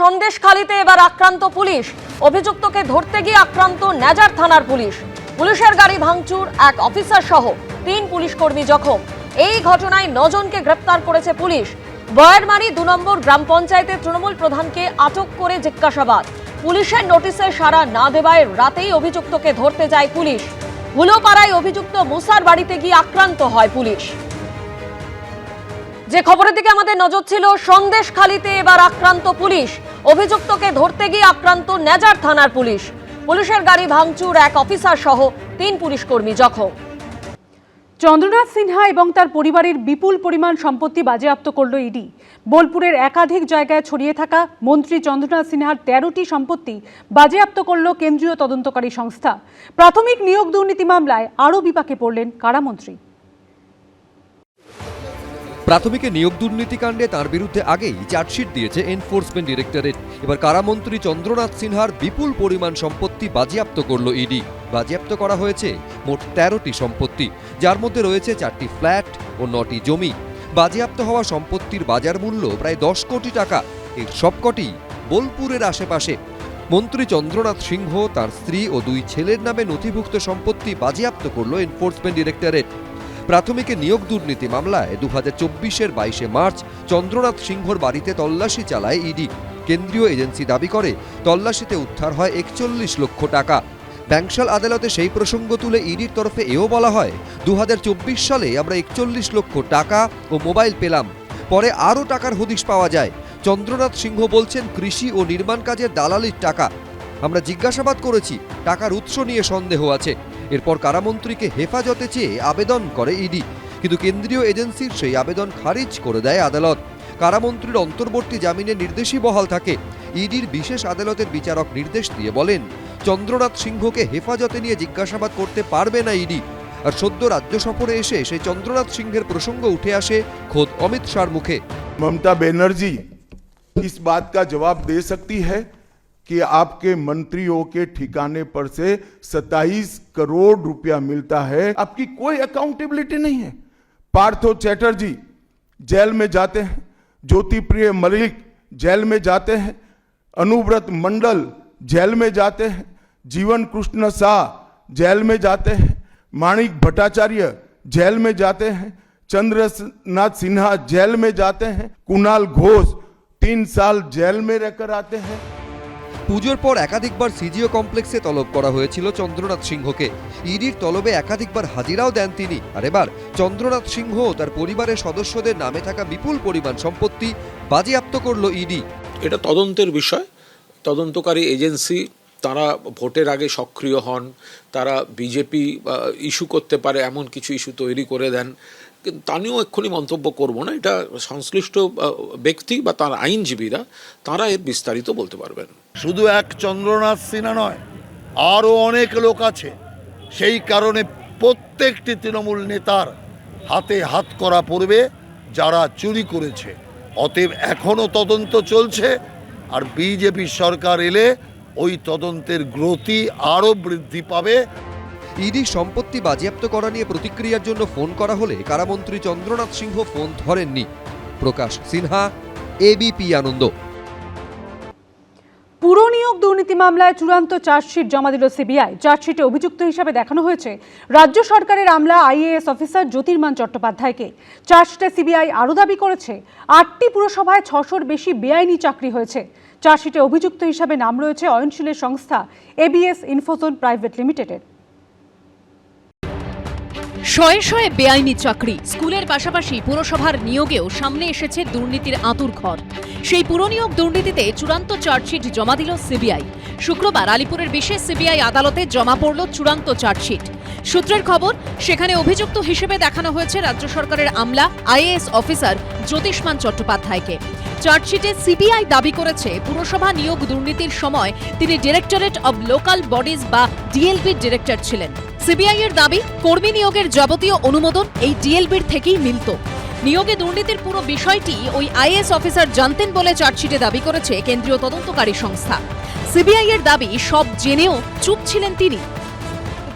সন্দেশখালীতে এবার আক্রান্ত পুলিশ। অভিযুক্তকে ধরতে গিয়ে আক্রান্ত নেজার থানার পুলিশ। পুলিশের গাড়ি ভাঙচুর, এক অফিসার সহ 3 পুলিশ কর্মী জখম। এই ঘটনায় 9 জনকে গ্রেপ্তার করেছে পুলিশ। বয়ারমারি 2 নম্বর গ্রাম পঞ্চায়েতের তৃণমূল প্রধানকে আটক করে জিজ্ঞাসাবাদ। পুলিশের নোটিশে সাড়া না দেওয়ায় রাতেই অভিযুক্তকে ধরতে যায় পুলিশ। হুলোপাড়ায় অভিযুক্ত মুসার বাড়িতে গিয়ে আক্রান্ত হয় পুলিশ। যে খবরের দিকে আমাদের নজর ছিল, সন্দেশখালীতে এবার আক্রান্ত পুলিশ। অভিযুক্তকে ধরতে গিয়ে আক্রান্ত নেজার থানার পুলিশ। পুলিশের গাড়ি ভাঙচুর, এক অফিসার সহ 3 পুলিশ কর্মী জখম। চন্দ্রনাথ সিনহা এবং তার পরিবারের বিপুল পরিমাণ সম্পত্তি বাজেয়াপ্ত করল ইডি। বোলপুরের একাধিক জায়গায় ছড়িয়ে থাকা মন্ত্রী চন্দ্রনাথ সিনহার 13টি সম্পত্তি বাজেয়াপ্ত করল কেন্দ্রীয় তদন্তকারী সংস্থা। প্রাথমিক নিয়োগ দুর্নীতি মামলায় আরও বিপাকে পড়লেন কারামন্ত্রী। প্রাথমিকে নিয়োগ দুর্নীতি কাণ্ডে তার বিরুদ্ধে আগেই চার্জশিট দিয়েছে এনফোর্সমেন্ট ডিরেক্টরেট। এবার কারামন্ত্রী চন্দ্রনাথ সিনহার বিপুল পরিমাণ সম্পত্তি বাজেয়াপ্ত করল ইডি। বাজেয়াপ্ত করা হয়েছে মোট 13টি সম্পত্তি, যার মধ্যে রয়েছে 4টি ফ্ল্যাট ও 9টি জমি। বাজেয়াপ্ত হওয়া সম্পত্তির বাজার মূল্য প্রায় 10 কোটি টাকা। এর সবকটি বোলপুরের আশেপাশে। মন্ত্রী চন্দ্রনাথ সিংহ, তার স্ত্রী ও 2 ছেলের নামে নথিভুক্ত সম্পত্তি বাজেয়াপ্ত করল এনফোর্সমেন্ট ডিরেক্টরেট। প্রাথমিকে নিয়োগ দুর্নীতি মামলায় 2024-এর 22শে মার্চ চন্দ্রনাথ সিংহর বাড়িতে তল্লাশি চালায় ইডি। কেন্দ্রীয় এজেন্সি দাবি করে তল্লাশিতে উদ্ধার হয় 41 লক্ষ টাকা। ব্যাংশাল আদালতে সেই প্রসঙ্গ তুলে ইডির তরফে এও বলা হয়, 2024 সালে আমরা 41 লক্ষ টাকা ও মোবাইল পেলাম। পরে আরও টাকার হদিশ পাওয়া যায়। চন্দ্রনাথ সিংহ বলছেন কৃষি ও নির্মাণ কাজের দালালির টাকা। আমরা জিজ্ঞাসাবাদ করেছি, টাকার উৎস নিয়ে সন্দেহ আছে। এরপর কারামন্ত্রীকে হেফাজতে চেয়ে আবেদন করে ইডি, কিন্তু কেন্দ্রীয় এজেন্সির সেই আবেদন খারিজ করে দেয় আদালত। কারামন্ত্রীর অন্তর্বর্তী জামিনের নির্দেশই বহাল থাকে। ইডির বিশেষ আদালতের বিচারক নির্দেশ দিয়ে বলেন, চন্দ্রনাথ সিংহকে হেফাজতে নিয়ে জিজ্ঞাসাবাদ করতে পারবে না ইডি। আর সদ্য রাজ্য সফরে এসে সেই চন্দ্রনাথ সিংহের প্রসঙ্গ উঠে আসে খোদ অমিত শাহর মুখে। ममता बनर्जी इस बात का जवाब दे सकती है कि आपके मंत्रियों के ठिकाने पर से 27 करोड़ रुपया मिलता है, आपकी कोई अकाउंटेबिलिटी नहीं है। पार्थो चैटर्जी जेल में जाते हैं, ज्योति प्रिय मलिक जेल में जाते हैं, अनुव्रत मंडल जेल में जाते हैं, जीवन कृष्ण शाह जेल में जाते हैं, माणिक भट्टाचार्य जेल में जाते हैं, चंद्रनाथ सिन्हा जेल में जाते हैं, कुणाल घोष 3 साल जेल में रहकर आते हैं। পুজোর পর একাধিকবার সিজিও কমপ্লেক্সে তলব করা হয়েছিল চন্দ্রনাথ সিংহকে। ইডির তলবে একাধিকবার হাজিরাও দেন তিনি। আর এবার চন্দ্রনাথ সিংহ ও তার পরিবারের সদস্যদের নামে থাকা বিপুল পরিমাণ সম্পত্তি বাজেয়াপ্ত করল ইডি। এটা তদন্তের বিষয়। তদন্তকারী এজেন্সি তারা ভোটের আগে সক্রিয় হন, তারা বিজেপি ইস্যু করতে পারে এমন কিছু ইস্যু তৈরি করে দেন, কিন্তু তা নিয়েও এক্ষুনি মন্তব্য করব না। এটা সংশ্লিষ্ট ব্যক্তি বা তার আইনজীবীরা তারা এর বিস্তারিত বলতে পারবেন। শুধু এক চন্দ্রনাথ সিনহা নয়, আরও অনেক লোক আছে। সেই কারণে প্রত্যেকটি তৃণমূল নেতার হাতে হাত করা পড়বে যারা চুরি করেছে। অতএব এখনও তদন্ত চলছে, আর বিজেপি সরকার এলে ওই তদন্তের গতি আরও বৃদ্ধি পাবে। ইডি সম্পত্তি বাজেয়াপ্ত করা নিয়ে প্রতিক্রিয়ার জন্য ফোন করা হলে কারামন্ত্রী চন্দ্রনাথ সিংহ ফোন ধরেননি। প্রকাশ সিনহা, এবিপি আনন্দ। পুর নিয়োগ দুর্নীতি মামলায় চূড়ান্ত চার্জশিট জমা দিল সিবিআই। চার্জশিটে অভিযুক্ত হিসাবে দেখানো হয়েছে রাজ্য সরকারের আমলা আইএএস অফিসার জ্যোতির্মান চট্টোপাধ্যায়কে। চার্জশিটে সিবিআই আরও দাবি করেছে 8টি পুরসভায় 600-র বেশি বেআইনি চাকরি হয়েছে। চার্জশিটে অভিযুক্ত হিসাবে নাম রয়েছে অয়নশীলের সংস্থা এবিএস ইনফোজোন প্রাইভেট লিমিটেডের। শয়ে শয়ে বেআইনি চাকরি, স্কুলের পাশাপাশি পুরসভার নিয়োগেও সামনে এসেছে দুর্নীতির আঁতুড়ঘর। সেই পুরনিয়োগ দুর্নীতিতে চূড়ান্ত চার্জশিট জমা দিল সিবিআই। শুক্রবার আলিপুরের বিশেষ সিবিআই আদালতে জমা পড়ল চূড়ান্ত চার্জশিট। সূত্রের খবর, সেখানে অভিযুক্ত হিসেবে দেখানো হয়েছে রাজ্য সরকারের আমলা আইএএস অফিসার জ্যোতিষ্মান চট্টোপাধ্যায়কে। চার্জশিটে সিবিআই দাবি করেছে পুরসভা নিয়োগ দুর্নীতির সময় তিনি ডিরেক্টরেট অব লোকাল বডিজ বা ডিএলবির ডিরেক্টর ছিলেন। সিবিআই এর দাবি, কর্মী নিয়োগের যাবতীয় অনুমোদন এই ডিএলবির থেকেই মিলত। নিয়োগে দুর্নীতির পুরো বিষয়টি ওই আইএএস অফিসার জানতেন বলে চার্জশিটে দাবি করেছে কেন্দ্রীয় তদন্তকারী সংস্থা। সিবিআই এর দাবি, সব জেনেও চুপ ছিলেন তিনি।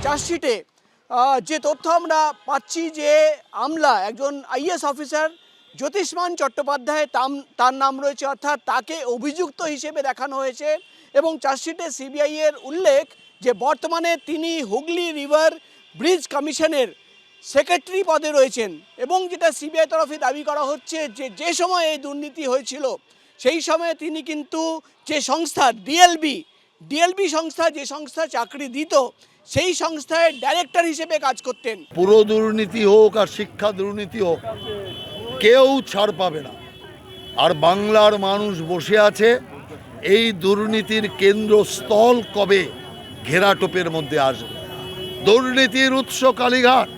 চার্জশিটে যে তথ্য আমরা পাচ্ছি যে আমলা একজন আইএএস অফিসার জ্যোতিষ্মান চট্টোপাধ্যায় তার নাম রয়েছে, অর্থাৎ তাকে অভিযুক্ত হিসেবে দেখানো হয়েছে। এবং চার্জশিটে সিবিআই এর উল্লেখ যে বর্তমানে তিনি হুগলি রিভার ব্রিজ কমিশনের সেক্রেটারি পদে রয়েছেন। এবং যেটা সিবিআই তরফে দাবি করা হচ্ছে যে সময় এই দুর্নীতি হয়েছিল সেই সময়ে তিনি কিন্তু যে সংস্থা ডিএলবি সংস্থা, যে সংস্থা চাকরি দিত, সেই সংস্থায় ডাইরেক্টর হিসেবে কাজ করতেন। পুরো দুর্নীতি হোক আর শিক্ষা দুর্নীতি হোক, কেউ ছাড় পাবে না। আর বাংলার মানুষ বসে আছে এই দুর্নীতির কেন্দ্রস্থল কবে ঘেরাটোপের মধ্যে আসবে। দুর্নীতির উৎস কালীঘাট,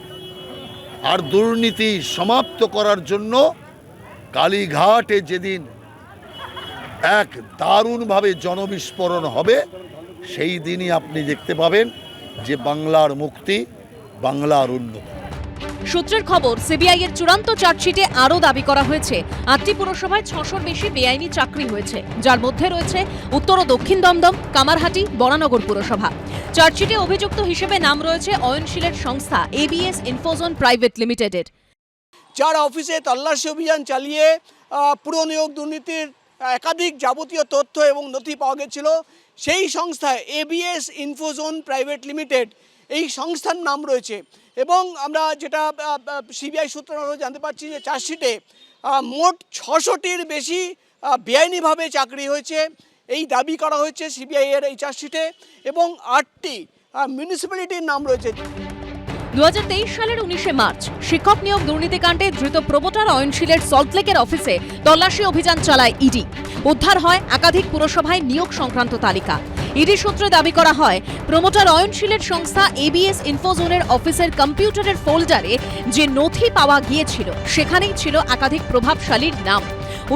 আর দুর্নীতি সমাপ্ত করার জন্য কালীঘাটে যেদিন এক দারুণভাবে জনবিস্ফোরণ হবে, সেই দিনই আপনি দেখতে পাবেন যে বাংলার মুক্তি, বাংলার উন্নতি। সূত্রের খবর, সিবিআই এর চূড়ান্ত চার্জশিটে আরও দাবি করা হয়েছে 8টি পুরসভায় 600-র বেশি বেআইনি চাকরি হয়েছে, যার মধ্যে রয়েছে উত্তর ও দক্ষিণ দমদম, কামারহাটি, বরানগর পুরসভা। চার্জশিটে অভিযুক্ত হিসেবে নাম রয়েছে অয়নশীলের সংস্থা এবিএস ইনফোজোন প্রাইভেট লিমিটেডের, যার অফিসে তল্লাশি অভিযান চালিয়ে পুরো নিয়োগ দুর্নীতির একাধিক যাবতীয় তথ্য এবং নথি পাওয়া গেছিল। সেই সংস্থায় এবিএস ইনফোজোন প্রাইভেট লিমিটেড, এই সংস্থার নাম রয়েছে। এবং আমরা যেটা সিবিআই সূত্র জানতে পারছি যে চার্জশিটে মোট 600টির বেশি বেআইনিভাবে চাকরি হয়েছে, এই দাবি করা হয়েছে সিবিআই এর এই চার্জশিটে। এবং 8টি মিউনিসিপ্যালিটির নাম রয়েছে। 2023 সালের 19শে মার্চ শিক্ষক নিয়োগ দুর্নীতিকাণ্ডে ধৃত প্রমোটার অয়নশীলের সল্টলেকের অফিসে তল্লাশি অভিযান চালায় ইডি। উদ্ধার হয় একাধিক পুরসভায় নিয়োগ সংক্রান্ত তালিকা। ইডি সূত্রে দাবি করা হয়, প্রমোটার অয়নশীলের সংস্থা এবিএস ইনফোজোনের অফিসের কম্পিউটারের ফোল্ডারে যে নথি পাওয়া গিয়েছিল সেখানেই ছিল একাধিক প্রভাবশালীর নাম।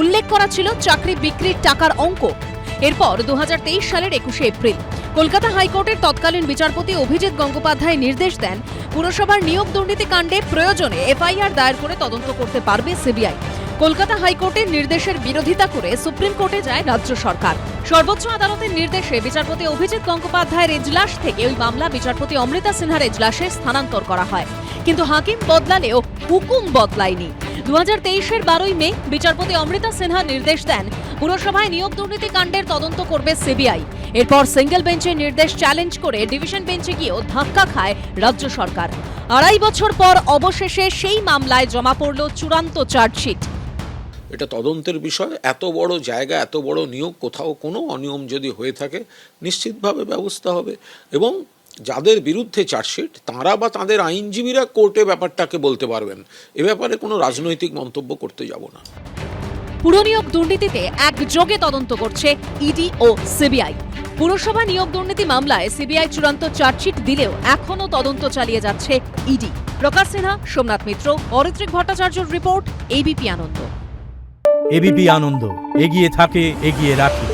উল্লেখ করা ছিল চাকরি বিক্রির টাকার অঙ্ক। এরপর 2023 সালের 21শে এপ্রিল কলকাতা হাইকোর্টের তৎকালীন বিচারপতি অভিজিৎ গঙ্গোপাধ্যায় নির্দেশ দেন, পুরসভার নিয়োগ দুর্নীতি কাণ্ডে প্রয়োজনে এফআইআর দায়ের করে তদন্ত করতে পারবে সিবিআই। কলকাতা হাইকোর্টের নির্দেশের বিরোধিতা করে সুপ্রিম কোর্টে যায় রাজ্য সরকার। সর্বোচ্চ আদালতের নির্দেশে বিচারপতি অভিজিৎ গঙ্গোপাধ্যায়ের এজলাস থেকে ওই মামলা বিচারপতি অমৃতা সিনহার এজলাসে স্থানান্তর করা হয়। কিন্তু হাকিম বদলালেও হুকুম বদলায়নি। 2023-এর 12ই মে বিচারপতি অমৃতা সিনহা নির্দেশ দেন, পুরসভায় নিয়োগ দুর্নীতি কাণ্ডের তদন্ত করবে সিবিআই। এরপর সিঙ্গেল বেঞ্চের নির্দেশ চ্যালেঞ্জ করে ডিভিশন বেঞ্চে গিয়েও ধাক্কা খায় রাজ্য সরকার। 2.5 বছর পর অবশেষে সেই মামলায় জমা পড়ল চূড়ান্ত চার্জশিট। এটা তদন্তের বিষয়। এত বড় জায়গা, এত বড় নিয়োগ, কোথাও কোনো অনিয়ম যদি হয়ে থাকে নিশ্চিতভাবে ব্যবস্থা হবে। এবং যাদের বিরুদ্ধে চার্জশিট তাঁরা বা তাঁদের আইনজীবীরা কোর্টে ব্যাপারটাকে বলতে পারবেন। এ ব্যাপারে কোনো রাজনৈতিক মন্তব্য করতে যাব না। পুরনিয়োগ দুর্নীতিতে একযোগে তদন্ত করছে ইডি ও সিবিআই। পুরসভা নিয়োগ দুর্নীতি মামলায় সিবিআই চূড়ান্ত চার্জশিট দিলেও এখনও তদন্ত চালিয়ে যাচ্ছে ইডি। প্রকাশ সিনহা, সোমনাথ মিত্র, অরিত্রিক ভট্টাচার্যর রিপোর্ট, এবিপি আনন্দ। এবিপি আনন্দ, এগিয়ে থাকে, এগিয়ে রাখে।